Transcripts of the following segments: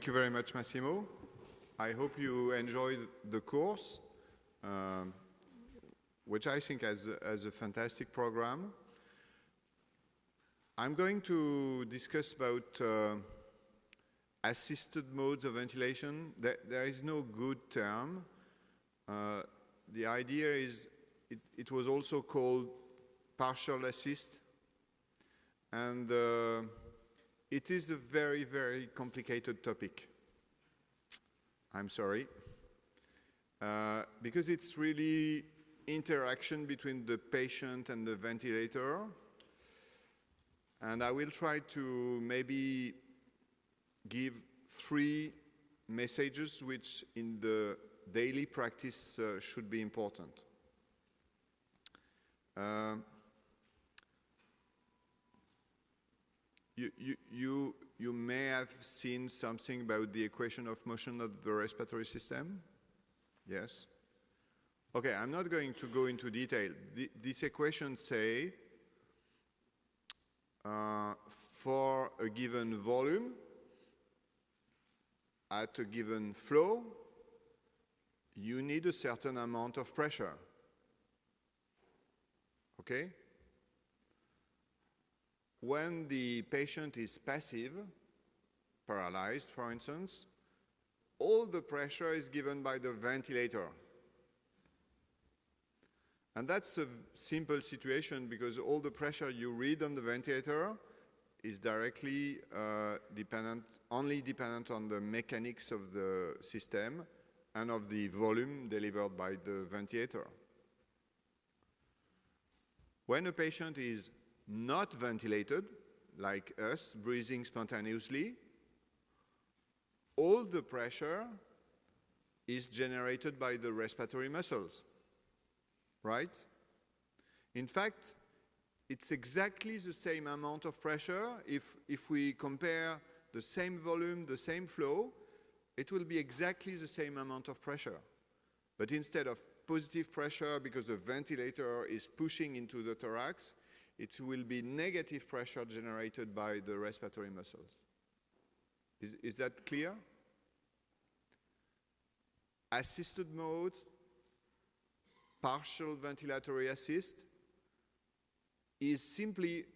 Thank you very much, Massimo. I hope you enjoyed the course, which I think has a fantastic program. I'm going to discuss about assisted modes of ventilation. There is no good term. The idea is it was also called partial assist, and it is a very, very complicated topic. I'm sorry. Because it's really interaction between the patient and the ventilator. And I will try to maybe give 3 messages which in the daily practice should be important. You may have seen something about the equation of motion of the respiratory system. Yes? Okay, I'm not going to go into detail. This equation say for a given volume at a given flow, you need a certain amount of pressure. Okay? When the patient is passive, paralyzed, for instance, all the pressure is given by the ventilator. And that's a simple situation because all the pressure you read on the ventilator is directly only dependent on the mechanics of the system and of the volume delivered by the ventilator. When a patient is not ventilated, like us, breathing spontaneously, all the pressure is generated by the respiratory muscles, right? In fact, it's exactly the same amount of pressure. If we compare the same volume, the same flow, it will be exactly the same amount of pressure. But instead of positive pressure because the ventilator is pushing into the thorax, it will be negative pressure generated by the respiratory muscles. Is that clear? Assisted mode, partial ventilatory assist, is simply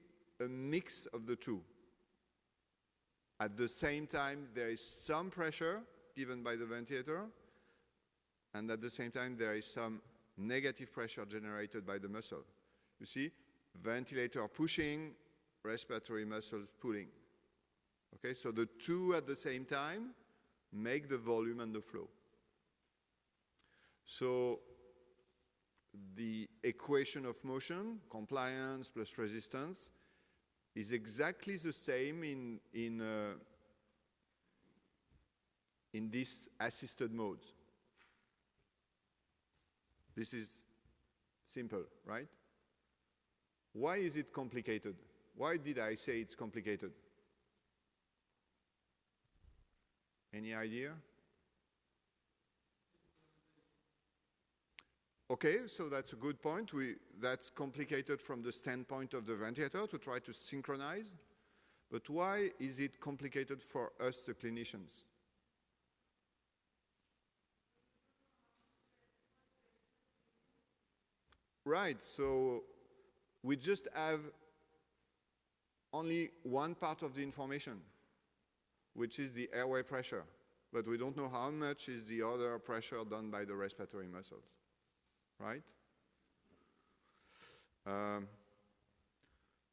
a mix of the two. At the same time, there is some pressure given by the ventilator, and at the same time, there is some negative pressure generated by the muscle. You see? Ventilator pushing, respiratory muscles pulling. Okay, so the two at the same time make the volume and the flow. So the equation of motion, compliance plus resistance, is exactly the same in these assisted modes. This is simple, right? Why is it complicated? Why did I say it's complicated? Any idea? Okay, so that's a good point. That's complicated from the standpoint of the ventilator to try to synchronize. But why is it complicated for us, the clinicians? Right, so we just have only one part of the information, which is the airway pressure. But we don't know how much is the other pressure done by the respiratory muscles, right?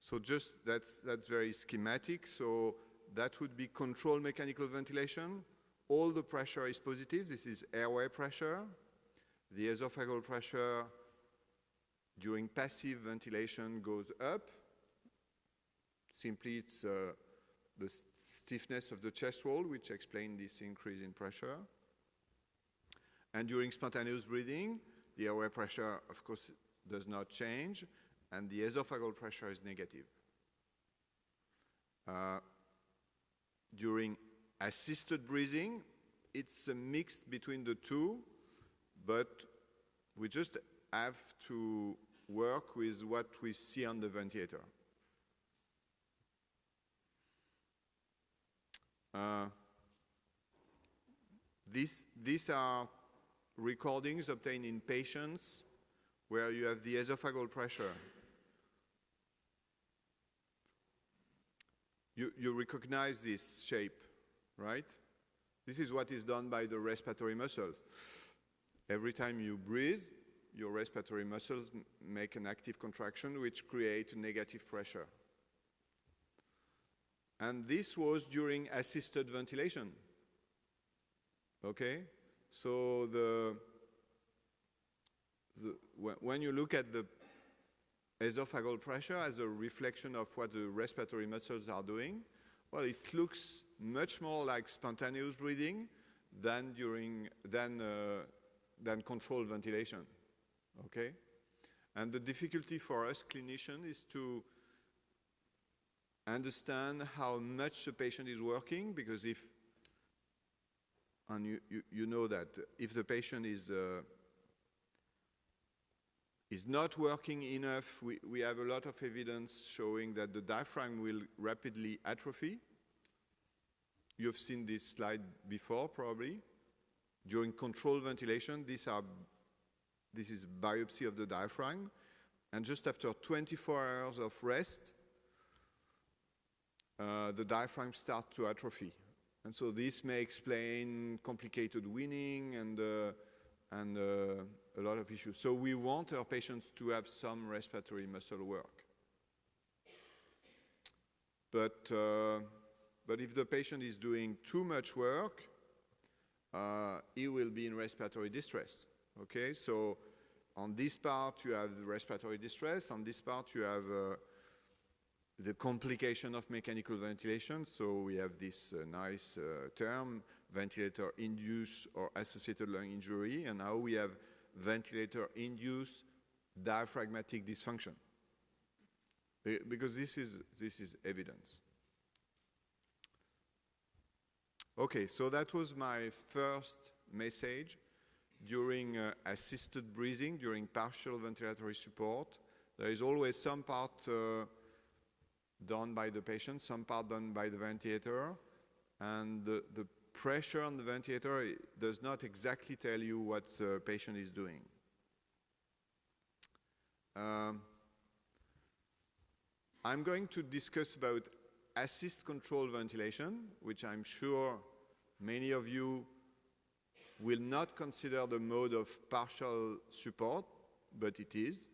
So just that's very schematic. So that would be controlled mechanical ventilation. All the pressure is positive. This is airway pressure. The esophageal pressure during passive ventilation goes up. Simply, it's the stiffness of the chest wall, which explains this increase in pressure. And during spontaneous breathing, the airway pressure, of course, does not change, and the esophageal pressure is negative. During assisted breathing, it's a mix between the two, but we just have to work with what we see on the ventilator. these are recordings obtained in patients where you have the esophageal pressure. You recognize this shape, right? This is what is done by the respiratory muscles. Every time you breathe, your respiratory muscles make an active contraction which creates negative pressure. And this was during assisted ventilation. Okay? So when you look at the esophageal pressure as a reflection of what the respiratory muscles are doing, well, it looks much more like spontaneous breathing than controlled ventilation. Okay? And the difficulty for us clinicians is to understand how much the patient is working, because you know that if the patient is not working enough, we have a lot of evidence showing that the diaphragm will rapidly atrophy. You've seen this slide before, probably. During controlled ventilation, this is biopsy of the diaphragm. And just after 24 hours of rest, the diaphragm starts to atrophy. And so this may explain complicated weaning and a lot of issues. So we want our patients to have some respiratory muscle work. But if the patient is doing too much work, he will be in respiratory distress. Okay, so on this part you have the respiratory distress. On this part you have the complication of mechanical ventilation. So we have this nice term, ventilator-induced or associated lung injury, and now we have ventilator-induced diaphragmatic dysfunction, because this is evidence. Okay, so that was my first message during assisted breathing, during partial ventilatory support. There is always some part done by the patient, some part done by the ventilator, and the pressure on the ventilator does not exactly tell you what the patient is doing. I'm going to discuss about assist controlled ventilation, which I'm sure many of you will not consider the mode of partial support, but it is.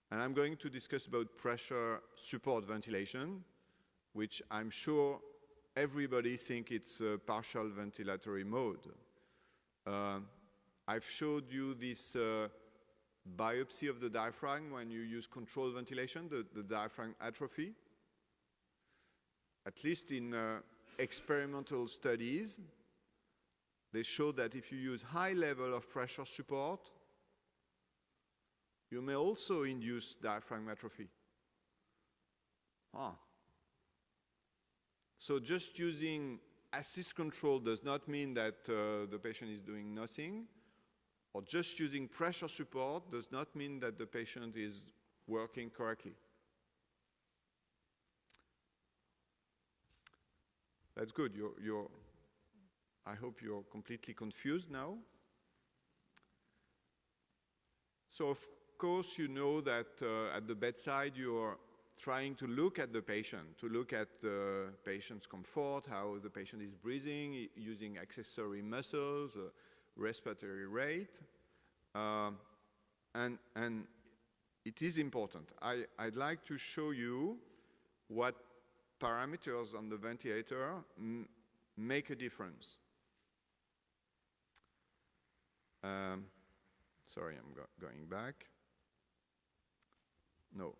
And I'm going to discuss about pressure support ventilation, which I'm sure everybody thinks it's a partial ventilatory mode. I've showed you this biopsy of the diaphragm when you use controlled ventilation, the diaphragm atrophy. At least in experimental studies, they show that if you use high level of pressure support, you may also induce diaphragm atrophy. So just using assist control does not mean that the patient is doing nothing, or just using pressure support does not mean that the patient is working correctly. That's good. I hope you're completely confused now. So of course you know that at the bedside you're trying to look at the patient, to look at the patient's comfort, how the patient is breathing, using accessory muscles, respiratory rate, and it is important. I'd like to show you what parameters on the ventilator make a difference. Sorry, I'm going back. No.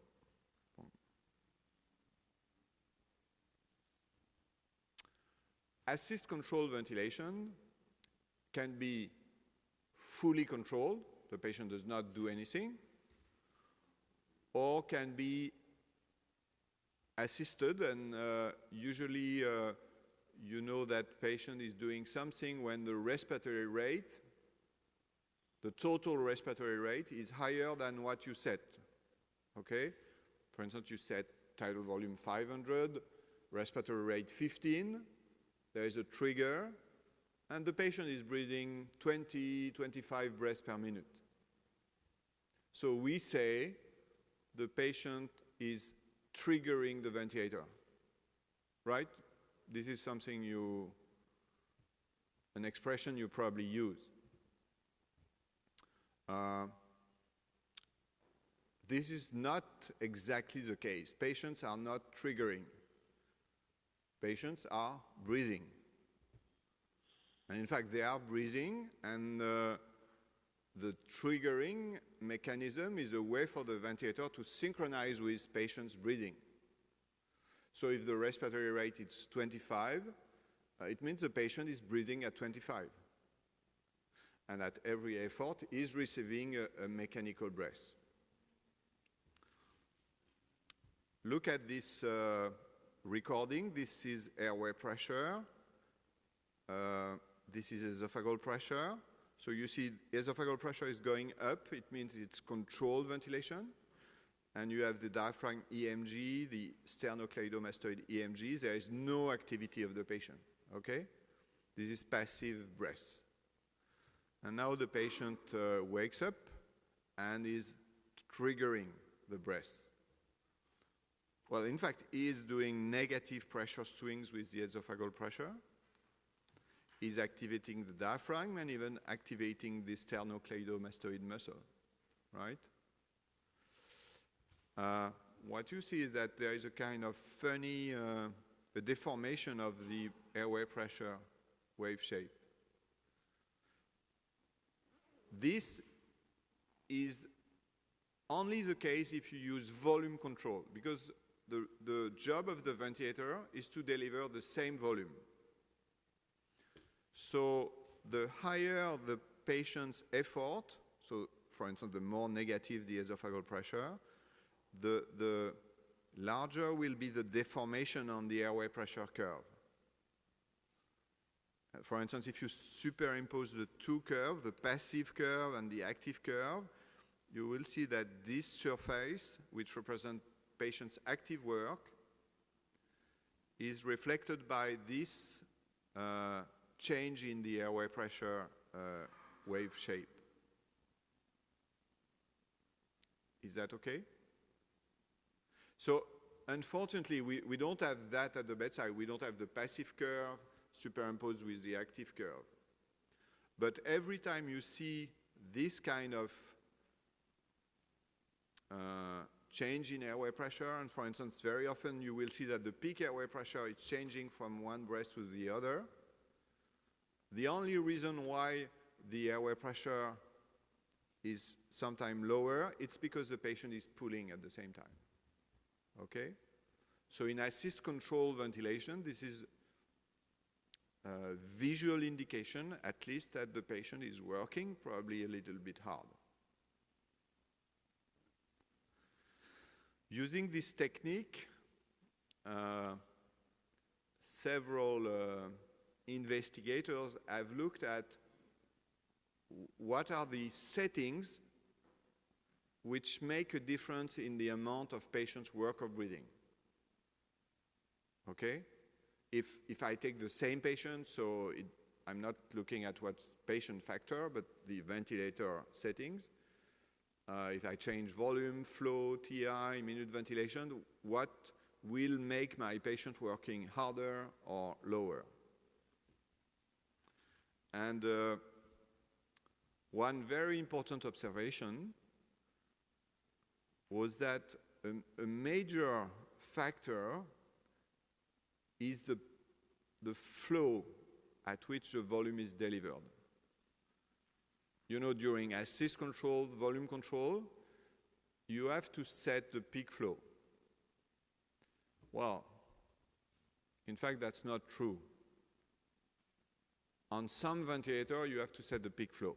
Assist controlled ventilation can be fully controlled, the patient does not do anything, or can be assisted, and usually you know that patient is doing something when the respiratory rate, the total respiratory rate, is higher than what you set. Okay? For instance, you set tidal volume 500, respiratory rate 15, there is a trigger, and the patient is breathing 20, 25 breaths per minute. So we say the patient is triggering the ventilator, right? This is something an expression you probably use. This is not exactly the case. Patients are not triggering. Patients are breathing. And in fact, they are breathing, and the triggering mechanism is a way for the ventilator to synchronize with patient's breathing. So if the respiratory rate is 25, it means the patient is breathing at 25. And at every effort is receiving a mechanical breath. Look at this recording. This is airway pressure. This is esophageal pressure. So you see esophageal pressure is going up. It means it's controlled ventilation. And you have the diaphragm EMG, the sternocleidomastoid EMG. There is no activity of the patient, okay? This is passive breath. And now the patient wakes up and is triggering the breath. Well, in fact, he is doing negative pressure swings with the esophageal pressure. He's activating the diaphragm and even activating the sternocleidomastoid muscle, right? What you see is that there is a kind of funny a deformation of the airway pressure wave shape. This is only the case if you use volume control, because the job of the ventilator is to deliver the same volume. So the higher the patient's effort, so for instance, the more negative the esophageal pressure, the larger will be the deformation on the airway pressure curve. For instance, if you superimpose the two curves, the passive curve and the active curve, you will see that this surface, which represents patient's active work, is reflected by this change in the airway pressure wave shape. Is that okay? So unfortunately, we don't have that at the bedside. We don't have the passive curve superimposed with the active curve. But every time you see this kind of change in airway pressure, and for instance, very often you will see that the peak airway pressure is changing from one breath to the other. The only reason why the airway pressure is sometimes lower, it's because the patient is pulling at the same time. Okay? So in assist control ventilation, this is a visual indication, at least, that the patient is working probably a little bit hard. Using this technique, several investigators have looked at what are the settings which make a difference in the amount of patient's work of breathing. Okay? If I take the same patient, so I'm not looking at what's patient factor, but the ventilator settings. If I change volume, flow, TI, minute ventilation, what will make my patient working harder or lower? And one very important observation was that a major factor is the flow at which the volume is delivered. You know, during assist control, volume control, you have to set the peak flow. Well, in fact, that's not true. On some ventilator, you have to set the peak flow.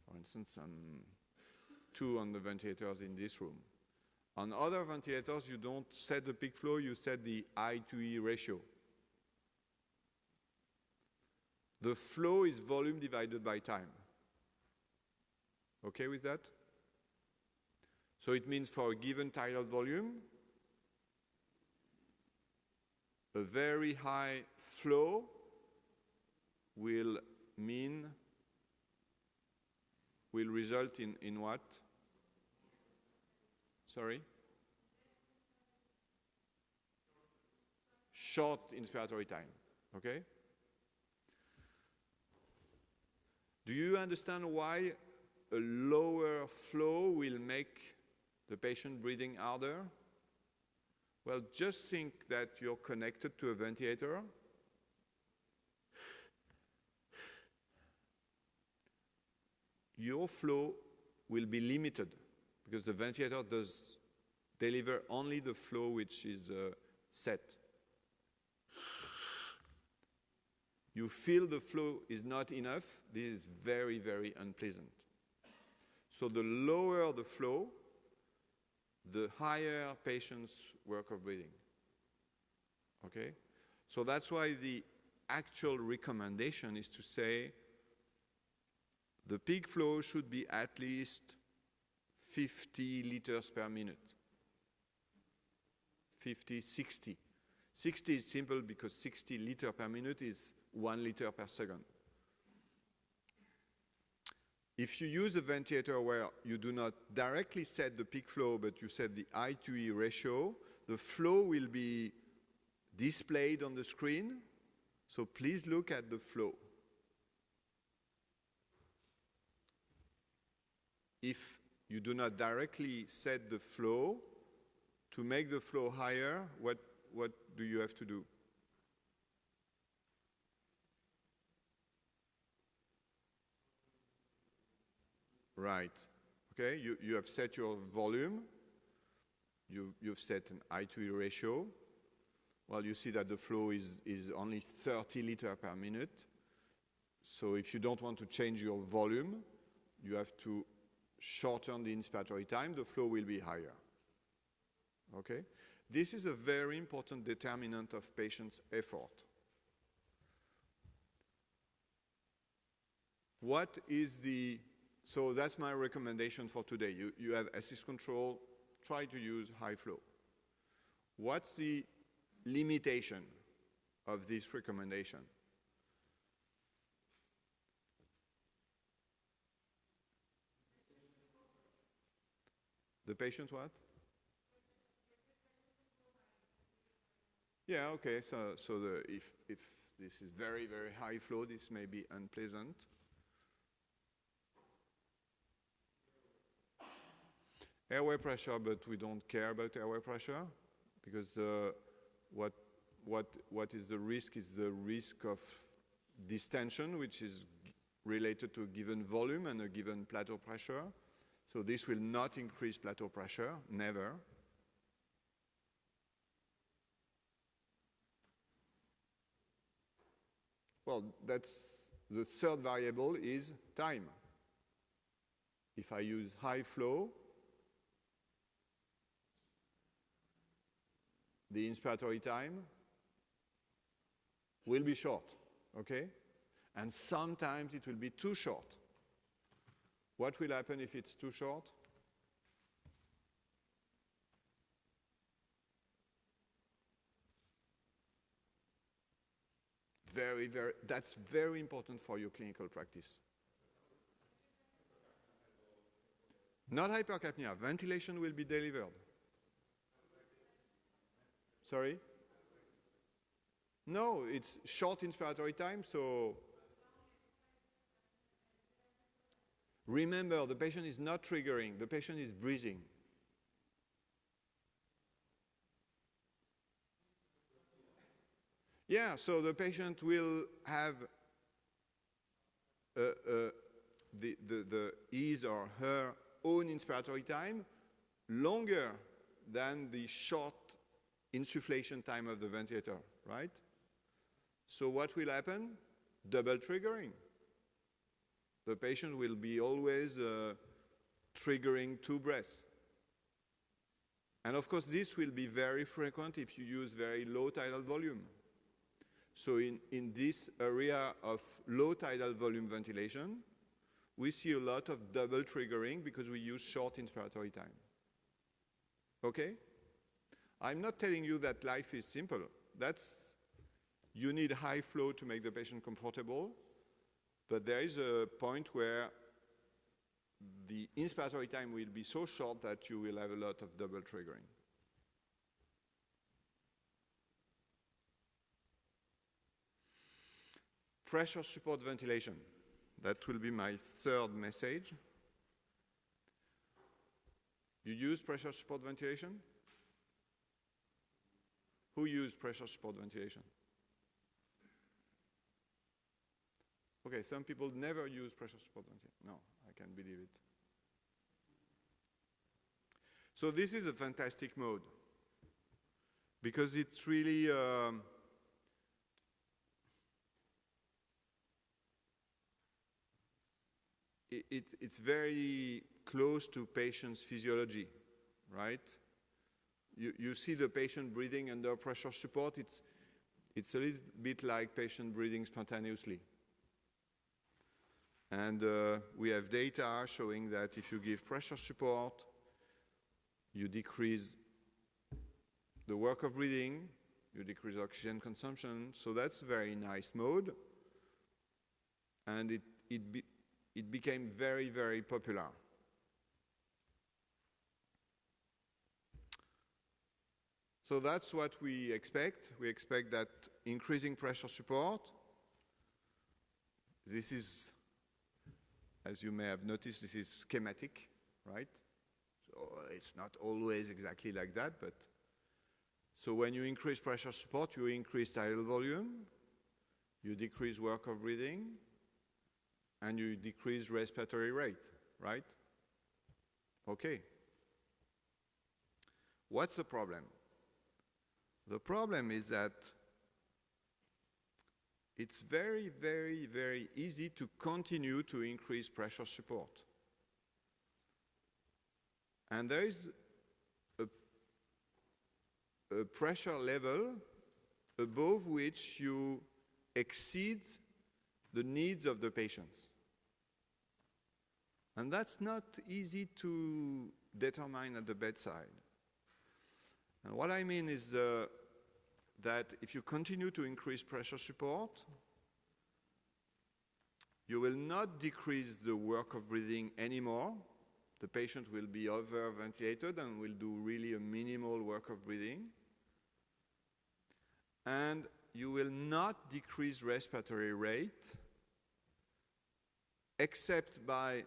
For instance, on 2 on the ventilators in this room. On other ventilators, you don't set the peak flow, you set the I to E ratio. The flow is volume divided by time. Okay with that? So it means for a given tidal volume, a very high flow will result in what? Sorry? Short inspiratory time, okay? Do you understand why a lower flow will make the patient breathing harder? Well, just think that you're connected to a ventilator. Your flow will be limited because the ventilator does deliver only the flow which is set. You feel the flow is not enough, this is very, very unpleasant. So the lower the flow, the higher patient's work of breathing. Okay? So that's why the actual recommendation is to say the peak flow should be at least 50 liters per minute. 50, 60. 60 is simple because 60 liters per minute is 1 liter per second. If you use a ventilator where you do not directly set the peak flow, but you set the I to E ratio, the flow will be displayed on the screen. So please look at the flow. If you do not directly set the flow, to make the flow higher, what do you have to do? Right. Okay, you have set your volume. You've set an I to E ratio. Well, you see that the flow is only 30 liters per minute. So if you don't want to change your volume, you have to shorten the inspiratory time. The flow will be higher. Okay? This is a very important determinant of patient's effort. What is the... So that's my recommendation for today. You have assist control, try to use high flow. What's the limitation of this recommendation? The patient what? Yeah, okay, so if this is very, very high flow, this may be unpleasant. Airway pressure, but we don't care about airway pressure because what is the risk is the risk of distension, which is related to a given volume and a given plateau pressure. So this will not increase plateau pressure, never. Well, that's the third variable is time. If I use high flow, the inspiratory time will be short, okay? And sometimes it will be too short. What will happen if it's too short? That's very important for your clinical practice. Not hypercapnia, ventilation will be delivered. Sorry? No, it's short inspiratory time, so remember, the patient is not triggering, the patient is breathing. Yeah, so the patient will have his or her own inspiratory time longer than the short insufflation time of the ventilator, right? So what will happen? Double triggering. The patient will be always triggering 2 breaths. And of course, this will be very frequent if you use very low tidal volume. So in this area of low tidal volume ventilation, we see a lot of double triggering because we use short inspiratory time. Okay? I'm not telling you that life is simple. you need high flow to make the patient comfortable, but there is a point where the inspiratory time will be so short that you will have a lot of double triggering. Pressure support ventilation. That will be my third message. You use pressure support ventilation? Who used pressure support ventilation? Okay, some people never use pressure support ventilation. No, I can't believe it. So this is a fantastic mode because it's really it's very close to patient's physiology, right? You see the patient breathing under pressure support. It's a little bit like patient breathing spontaneously. And we have data showing that if you give pressure support, you decrease the work of breathing, you decrease oxygen consumption. So that's a very nice mode. And it became very, very popular. So that's what we expect. We expect that increasing pressure support, this is, as you may have noticed, this is schematic, right? So it's not always exactly like that, but so when you increase pressure support, you increase tidal volume, you decrease work of breathing, and you decrease respiratory rate, right? Okay. What's the problem? The problem is that it's very, very, very easy to continue to increase pressure support. And there is a pressure level above which you exceed the needs of the patients. And that's not easy to determine at the bedside. And what I mean is that if you continue to increase pressure support, you will not decrease the work of breathing anymore. The patient will be over-ventilated and will do really a minimal work of breathing. And you will not decrease respiratory rate except by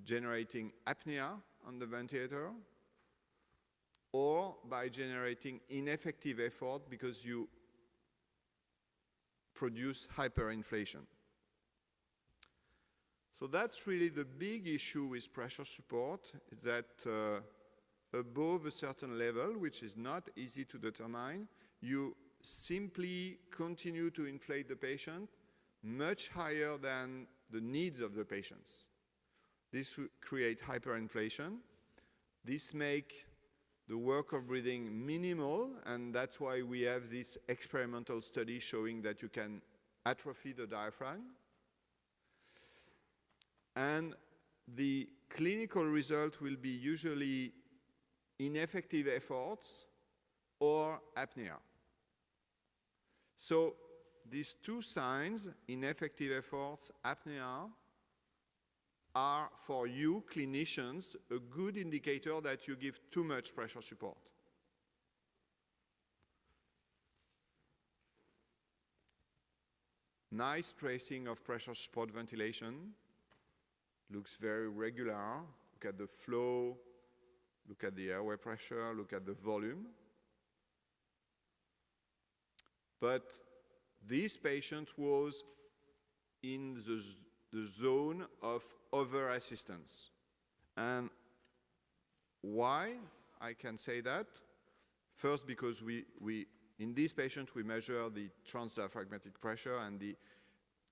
generating apnea on the ventilator or by generating ineffective effort because you produce hyperinflation. So that's really the big issue with pressure support, is that above a certain level, which is not easy to determine, you simply continue to inflate the patient much higher than the needs of the patients. This will create hyperinflation. This makes the work of breathing minimal, and that's why we have this experimental study showing that you can atrophy the diaphragm. And the clinical result will be usually ineffective efforts or apnea. So these two signs, ineffective efforts, apnea, are for you clinicians a good indicator that you give too much pressure support. Nice tracing of pressure support ventilation. Looks very regular. Look at the flow, look at the airway pressure, look at the volume. But this patient was in the zone of over-assistance. And why I can say that? First, because in this patient we measure the transdiaphragmatic pressure and the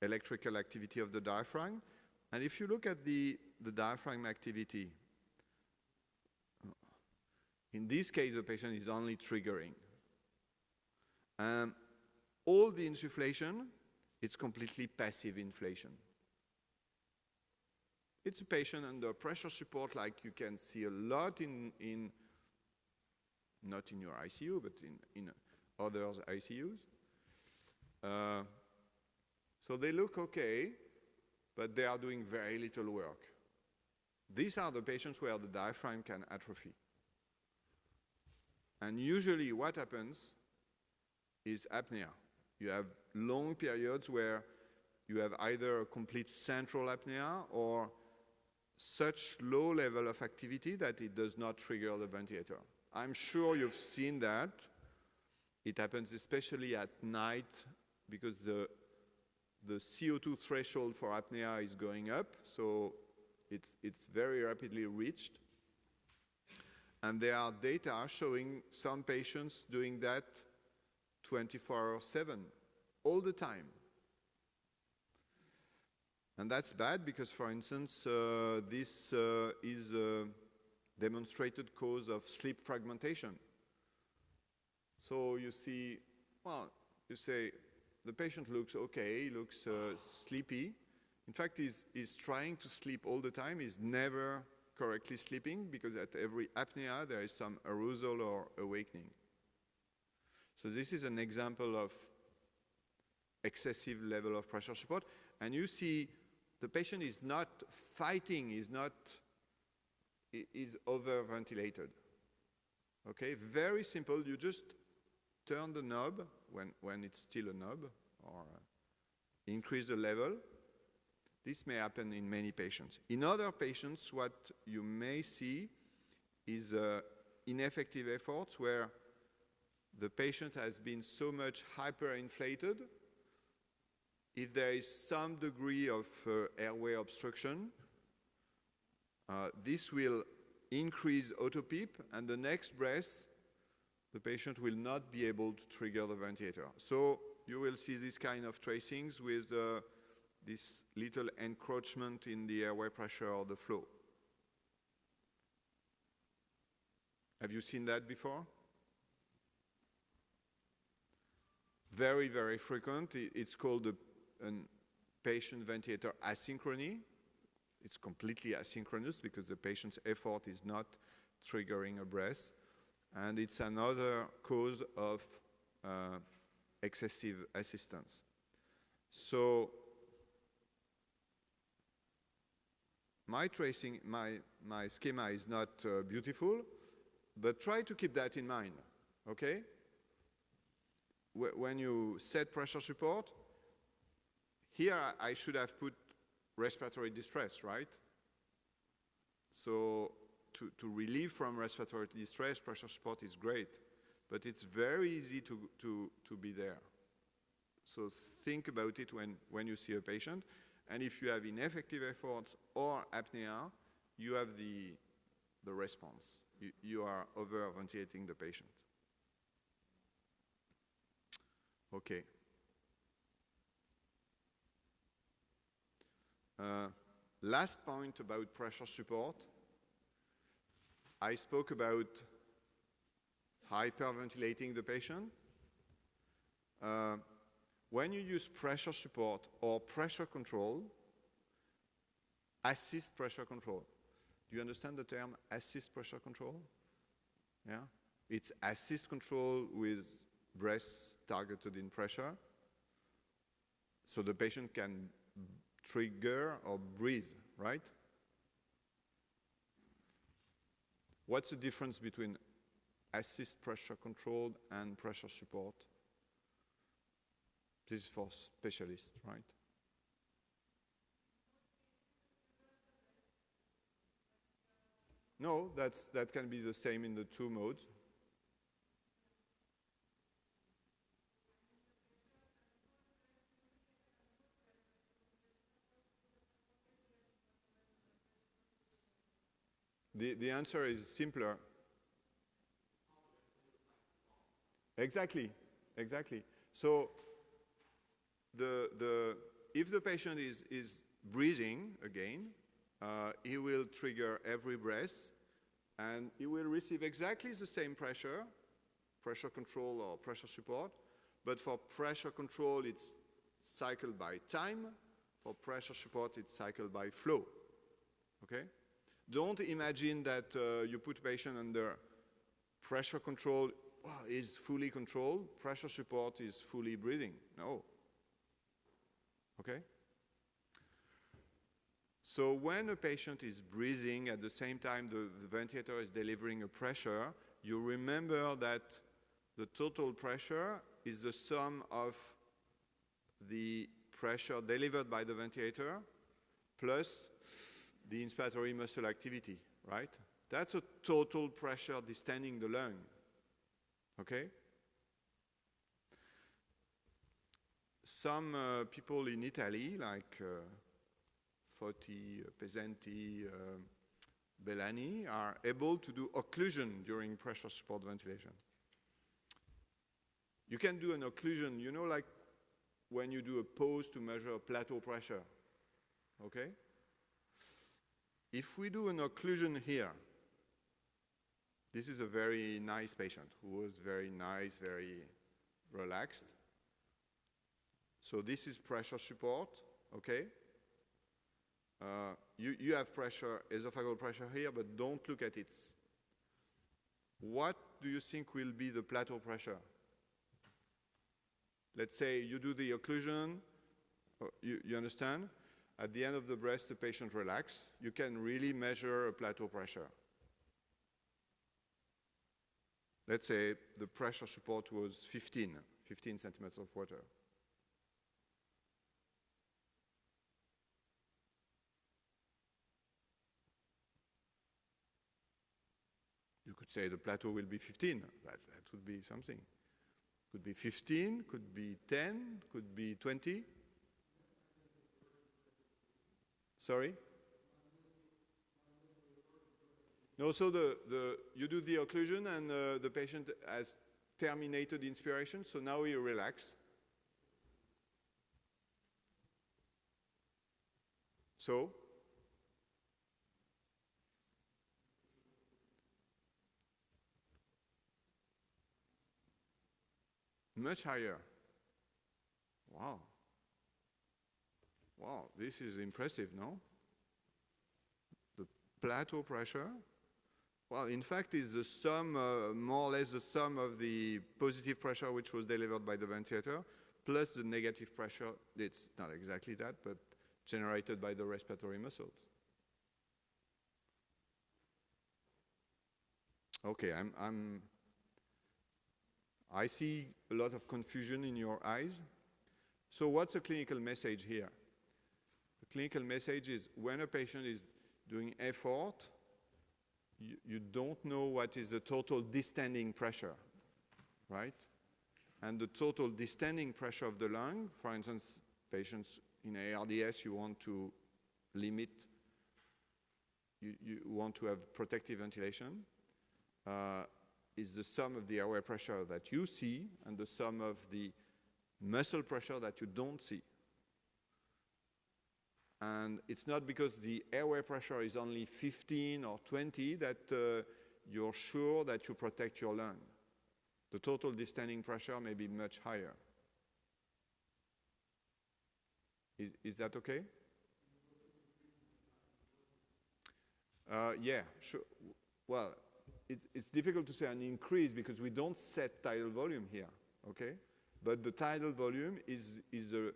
electrical activity of the diaphragm. And if you look at the diaphragm activity, in this case the patient is only triggering. All the insufflation, it's completely passive inflation. It's a patient under pressure support like you can see a lot not in your ICU, but others ICUs. So they look okay, but they are doing very little work. These are the patients where the diaphragm can atrophy. And usually what happens is apnea. You have long periods where you have either a complete central apnea or such low level of activity that it does not trigger the ventilator. I'm sure you've seen that. It happens especially at night because the CO2 threshold for apnea is going up, so it's very rapidly reached. And there are data showing some patients doing that 24/7, all the time. And that's bad because, for instance, this is a demonstrated cause of sleep fragmentation. So you see, well, you say the patient looks okay, looks sleepy. In fact, he's trying to sleep all the time. He's never correctly sleeping because at every apnea there is some arousal or awakening. So this is an example of excessive level of pressure support. And you see the patient is not fighting, is over-ventilated. Okay, very simple. You just turn the knob when it's still a knob or increase the level. This may happen in many patients. In other patients, what you may see is ineffective efforts where the patient has been so much hyperinflated. If there is some degree of airway obstruction, this will increase autopeep, and the next breath, the patient will not be able to trigger the ventilator. So you will see this kind of tracings with this little encroachment in the airway pressure or the flow. Have you seen that before? Very, very frequent. It's called a patient-ventilator asynchrony. It's completely asynchronous because the patient's effort is not triggering a breath. And it's another cause of excessive assistance. So my tracing, my schema is not beautiful, but try to keep that in mind, okay? When you set pressure support, here I should have put respiratory distress, right? So to relieve from respiratory distress, pressure support is great, but it's very easy to be there. So think about it when you see a patient, and if you have ineffective efforts or apnea, you have the response. You are over-ventilating the patient. Okay. Last point about pressure support. I spoke about hyperventilating the patient. When you use pressure support or pressure control, assist pressure control. Do you understand the term assist pressure control? Yeah? It's assist control with breaths targeted in pressure, so the patient can trigger or breathe, right? What's the difference between assist pressure control and pressure support? This is for specialists, right? No, that can be the same in the two modes. The answer is simpler. Exactly. So if the patient is breathing again, he will trigger every breath, and he will receive exactly the same pressure control or pressure support, but for pressure control it's cycled by time, for pressure support it's cycled by flow, okay? Don't imagine that you put patient under pressure control well, is fully controlled, pressure support is fully breathing. No. Okay? So when a patient is breathing at the same time the ventilator is delivering a pressure, you remember that the total pressure is the sum of the pressure delivered by the ventilator plus the inspiratory muscle activity, right? That's a total pressure distending the lung, okay? Some people in Italy, like Foti, Pesanti, Bellani, are able to do occlusion during pressure support ventilation. You can do an occlusion, you know, like when you do a pause to measure plateau pressure, okay? If we do an occlusion here, this is a very nice patient who was very nice, very relaxed. So this is pressure support, okay? You have pressure, esophageal pressure here, but don't look at it. What do you think will be the plateau pressure? Let's say you do the occlusion, you understand? At the end of the breath, the patient relaxes. You can really measure a plateau pressure. Let's say the pressure support was 15 centimeters of water. You could say the plateau will be 15. That would be something. Could be 15, could be 10, could be 20. Sorry? No, so you do the occlusion and the patient has terminated inspiration, so now he relaxes. So? Much higher. Wow. Wow, this is impressive, no? The plateau pressure, well, in fact, is the sum, more or less the sum of the positive pressure which was delivered by the ventilator, plus the negative pressure, it's not exactly that, but generated by the respiratory muscles. Okay, I see a lot of confusion in your eyes. So what's the clinical message here? The clinical message is when a patient is doing effort, you don't know what is the total distending pressure, right? And the total distending pressure of the lung, for instance, patients in ARDS, you want to limit, you want to have protective ventilation, is the sum of the airway pressure that you see and the sum of the muscle pressure that you don't see. And it's not because the airway pressure is only 15 or 20 that you're sure that you protect your lung. The total distending pressure may be much higher. Is that okay? Yeah, sure. Well, it's difficult to say an increase because we don't set tidal volume here, okay? But the tidal volume is the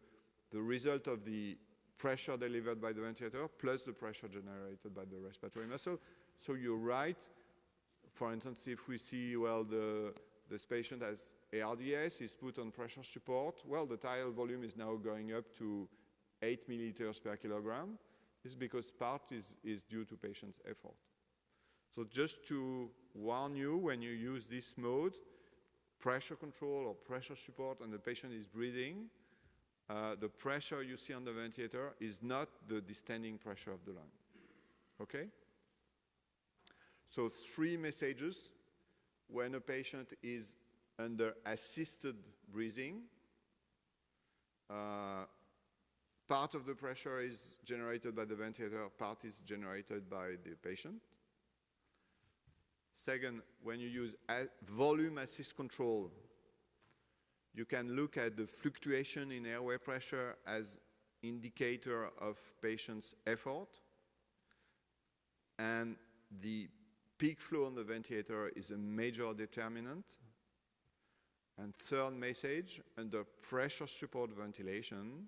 result of the pressure delivered by the ventilator plus the pressure generated by the respiratory muscle. So you're right. For instance, if we see, well, this patient has ARDS, is put on pressure support, well, the tidal volume is now going up to 8 milliliters per kilogram. This is because part is due to patient's effort. So just to warn you, when you use this mode, pressure control or pressure support and the patient is breathing, the pressure you see on the ventilator is not the distending pressure of the lung. Okay? So 3 messages. When a patient is under assisted breathing, part of the pressure is generated by the ventilator, part is generated by the patient. Second, when you use volume assist control, you can look at the fluctuation in airway pressure as indicator of patient's effort. And the peak flow on the ventilator is a major determinant And third message, under pressure support ventilation,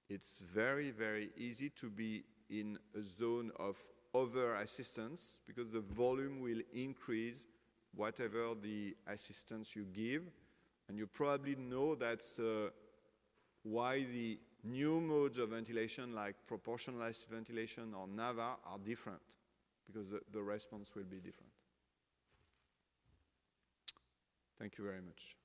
it's very, very easy to be in a zone of over assistance because the volume will increase whatever the assistance you give. And you probably know that's why the new modes of ventilation like proportionalized ventilation or NAVA are different, because the response will be different. Thank you very much.